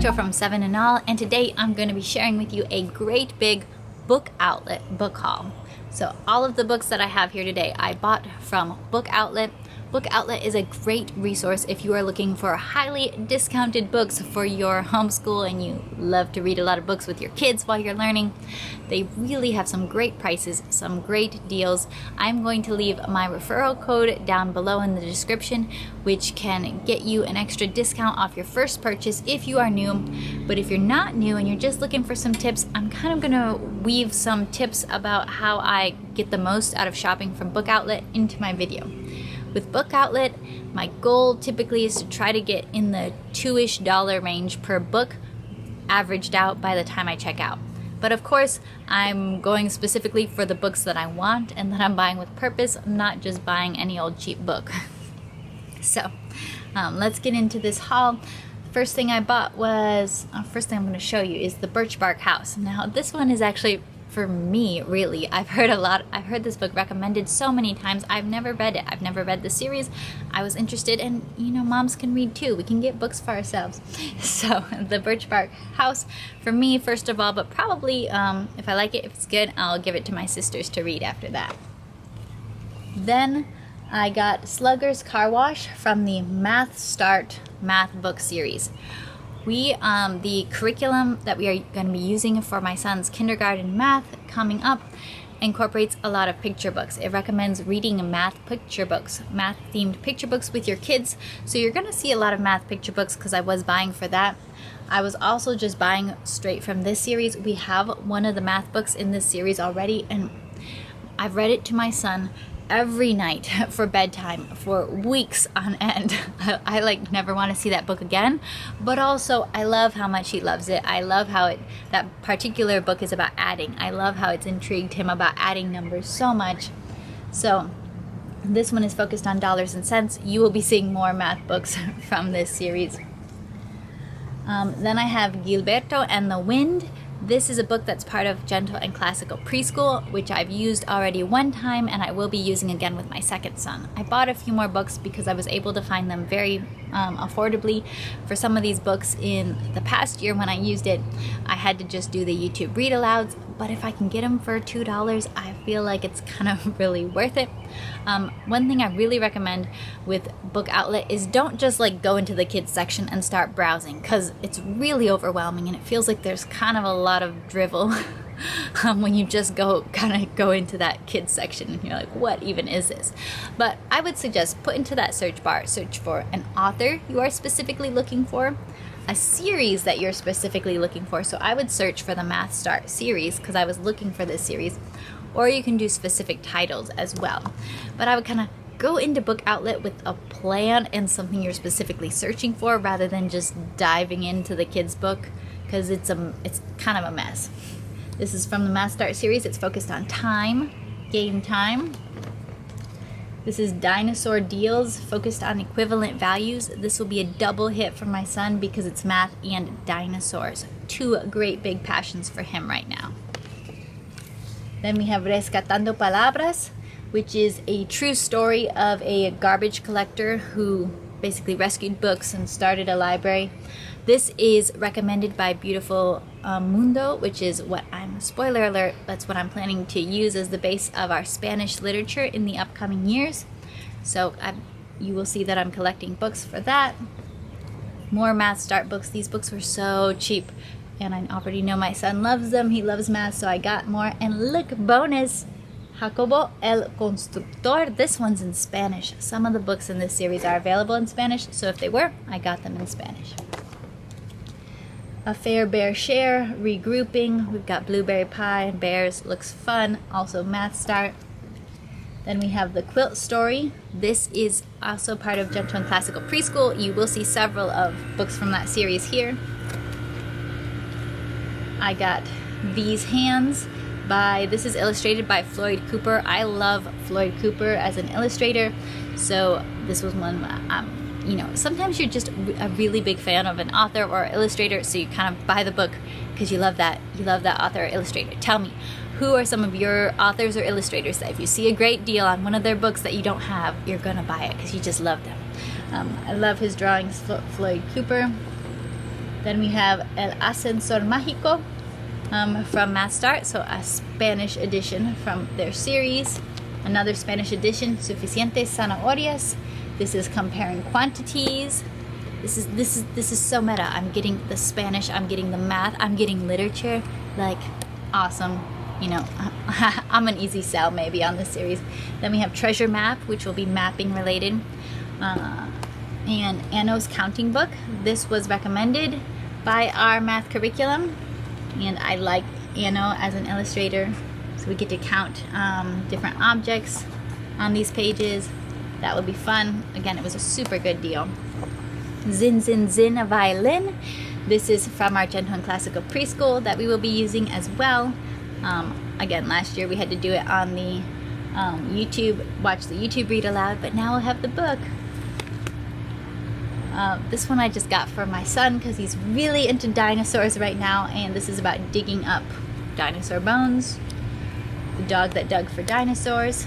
Rachel from 7 and All, and today I'm going to be sharing with you a great big book outlet book haul. So all of the books that I have here today I bought from Book Outlet. Book Outlet is a great resource if you are looking for highly discounted books for your homeschool and you love to read a lot of books with your kids while you're learning. They really have some great prices, some great deals. I'm going to leave my referral code down below in the description, which can get you an extra discount off your first purchase if you are new. But if you're not new and you're just looking for some tips, I'm kind of going to weave some tips about how I get the most out of shopping from Book Outlet into my video. With Book Outlet, my goal typically is to try to get in the $2-ish range per book, averaged out by the time I check out. But of course, I'm going specifically for the books that I want and that I'm buying with purpose, not just buying any old cheap book. So, let's get into this haul. First thing I bought was, first thing I'm going to show you is the Birch Bark House. Now, this one is actually, for me, really, I've heard this book recommended so many times. I've never read it. I've never read the series. I was interested, and moms can read too. We can get books for ourselves. So the Birch Bark House, for me, first of all, but probably if I like it, if it's good, I'll give it to my sisters to read after that. Then I got Slugger's Car Wash from the Math Start math book series. The curriculum that we are going to be using for my son's kindergarten math coming up incorporates a lot of picture books. It recommends reading math picture books, math themed picture books with your kids. So you're going to see a lot of math picture books because I was buying for that. I was also just buying straight from this series. We have one of the math books in this series already, and I've read it to my son every night for bedtime for weeks on end. I like never want to see that book again, but also I love how much he loves it. I love how that particular book is about adding. I love how it's intrigued him about adding numbers so much. So this one is focused on dollars and cents. You will be seeing more math books from this series. Then I have Gilberto and the Wind. This is a book that's part of Gentle and Classical Preschool, which I've used already one time and I will be using again with my second son. I bought a few more books because I was able to find them very affordably. For some of these books in the past year when I used it, I had to just do the YouTube read alouds, but if I can get them for $2, I feel like it's kind of really worth it. One thing I really recommend with Book Outlet is don't just go into the kids section and start browsing, because it's really overwhelming and it feels like there's kind of a lot of drivel when you just go into that kids section and you're like, what even is this? But I would suggest put into that search bar, search for an author you are specifically looking for, a series that you're specifically looking for. So I would search for the Math Start series because I was looking for this series, or you can do specific titles as well. But I would kind of go into Book Outlet with a plan and something you're specifically searching for rather than just diving into the kids book, because it's kind of a mess. This is from the Math Start series. It's focused on time, game time. This is Dinosaur Deals, focused on equivalent values. This will be a double hit for my son because it's math and dinosaurs. Two great big passions for him right now. Then we have Rescatando Palabras, which is a true story of a garbage collector who basically rescued books and started a library. This is recommended by Beautiful Mundo, which is what spoiler alert, that's what I'm planning to use as the base of our Spanish literature in the upcoming years. So you will see that I'm collecting books for that. More Math Start books. These books were so cheap, and I already know my son loves them. He loves math, so I got more. And look, bonus! Jacobo el Constructor. This one's in Spanish. Some of the books in this series are available in Spanish, so if they were, I got them in Spanish. A Fair Bear Share, Regrouping. We've got Blueberry Pie and Bears. Looks fun. Also Math Start. Then we have The Quilt Story. This is also part of Gentle and Classical Preschool. You will see several of books from that series here. I got These Hands. This is illustrated by Floyd Cooper. I love Floyd Cooper as an illustrator, so this was one sometimes you're just a really big fan of an author or illustrator, so you kind of buy the book because you love that author or illustrator. Tell me, who are some of your authors or illustrators that if you see a great deal on one of their books that you don't have, you're gonna buy it because you just love them? I love his drawings, Floyd Cooper. Then we have El Ascensor Mágico from Math Start, so a Spanish edition from their series. Another Spanish edition, Suficientes Zanahorias. This is comparing quantities. This is so meta. I'm getting the Spanish, I'm getting the math, I'm getting literature. Like, awesome. You know, I'm an easy sell maybe on this series. Then we have Treasure Map, which will be mapping related. And Anno's counting book. This was recommended by our math curriculum, and I like Anno as an illustrator, so we get to count different objects on these pages. That would be fun. Again, it was a super good deal. Zin Zin Zin, a violin. This is from our Gentle and Classical Preschool that we will be using as well. Again, last year we had to do it on the YouTube, watch the YouTube read aloud, but now we'll have the book. This one I just got for my son because he's really into dinosaurs right now, and this is about digging up dinosaur bones. The dog that dug for dinosaurs.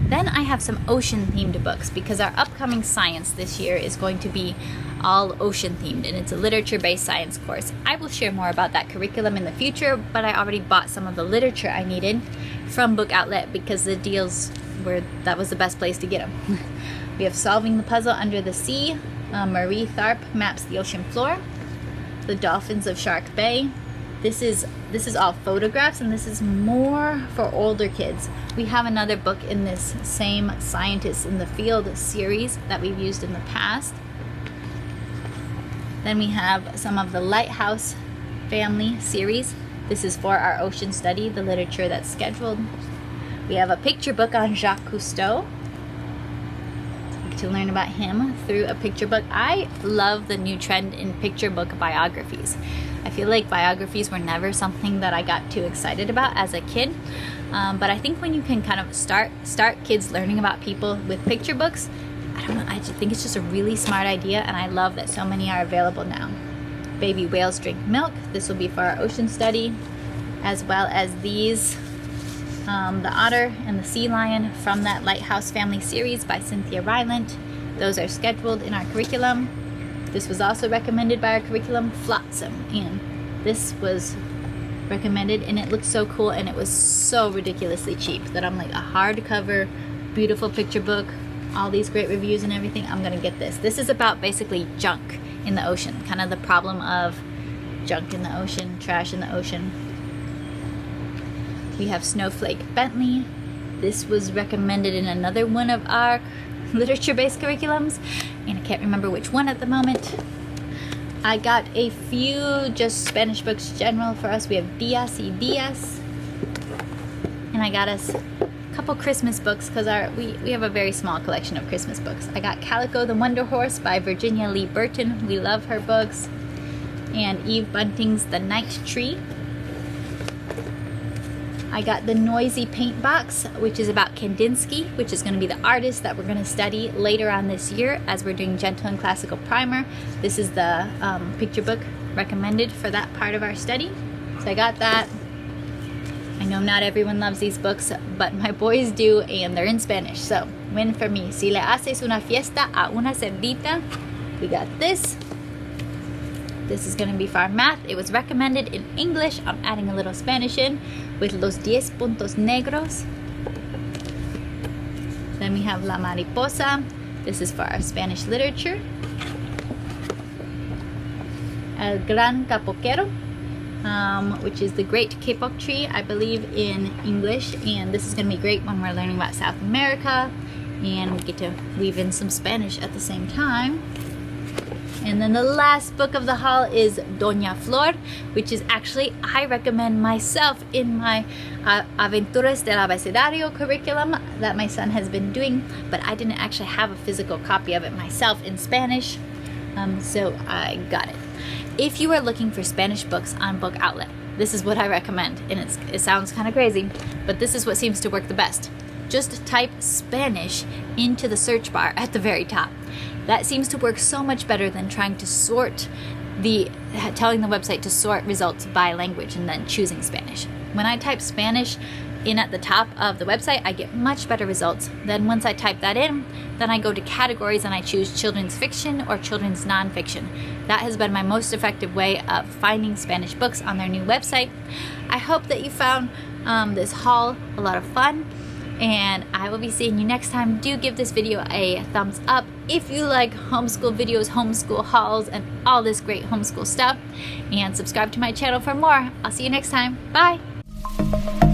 Then I have some ocean themed books because our upcoming science this year is going to be all ocean themed, and it's a literature based science course. I will share more about that curriculum in the future, but I already bought some of the literature I needed from Book Outlet because the deals were, that was the best place to get them. We have Solving the Puzzle Under the Sea. Marie Tharp maps the ocean floor. The Dolphins of Shark Bay. This is all photographs, and this is more for older kids. We have another book in this same Scientists in the Field series that we've used in the past. Then we have some of the Lighthouse family series. This is for our ocean study, the literature that's scheduled. We have a picture book on Jacques Cousteau, to learn about him through a picture book. I love the new trend in picture book biographies. I feel like biographies were never something that I got too excited about as a kid, but I think when you can kind of start kids learning about people with picture books, I don't know, I just think it's just a really smart idea, and I love that so many are available now. Baby Whales Drink Milk. This will be for our ocean study, as well as these, the Otter and the Sea Lion from that Lighthouse Family series by Cynthia Rylant. Those are scheduled in our curriculum. This was also recommended by our curriculum, Flotsam, and this was recommended, and it looked so cool, and it was so ridiculously cheap that I'm like, a hardcover, beautiful picture book, all these great reviews and everything, I'm gonna get this. This is about basically junk in the ocean, kind of the problem of junk in the ocean, trash in the ocean. We have Snowflake Bentley. This was recommended in another one of our literature-based curriculums, and I can't remember which one at the moment. I got a few just Spanish books general for us. We have Días y Días, and I got us a couple Christmas books because we have a very small collection of Christmas books. I got Calico the Wonder Horse by Virginia Lee Burton. We love her books. And Eve Bunting's The Night Tree. I got the Noisy Paint Box, which is about Kandinsky, which is going to be the artist that we're going to study later on this year as we're doing Gentle and Classical Primer. This is the picture book recommended for that part of our study. So I got that. I know not everyone loves these books, but my boys do, and they're in Spanish, so win for me. Si le haces una fiesta a una cerdita. We got this. This is going to be for our math. It was recommended in English. I'm adding a little Spanish in with Los 10 Puntos Negros. Then we have La Mariposa. This is for our Spanish literature. El Gran Capoquero, which is the Great Kapok Tree, I believe, in English. And this is going to be great when we're learning about South America, and we get to weave in some Spanish at the same time. And then the last book of the haul is Doña Flor, which is actually, I recommend myself in my Aventuras del Abecedario curriculum that my son has been doing, but I didn't actually have a physical copy of it myself in Spanish, so I got it. If you are looking for Spanish books on Book Outlet, this is what I recommend, and it sounds kind of crazy, but this is what seems to work the best. Just type Spanish into the search bar at the very top. That seems to work so much better than trying to telling the website to sort results by language and then choosing Spanish. When I type Spanish, in at the top of the website, I get much better results. Then once I type that in, then I go to categories and I choose children's fiction or children's nonfiction. That has been my most effective way of finding Spanish books on their new website. I hope that you found this haul a lot of fun, and I will be seeing you next time. Do give this video a thumbs up if you like homeschool videos, homeschool hauls, and all this great homeschool stuff, and subscribe to my channel for more. I'll see you next time. Bye!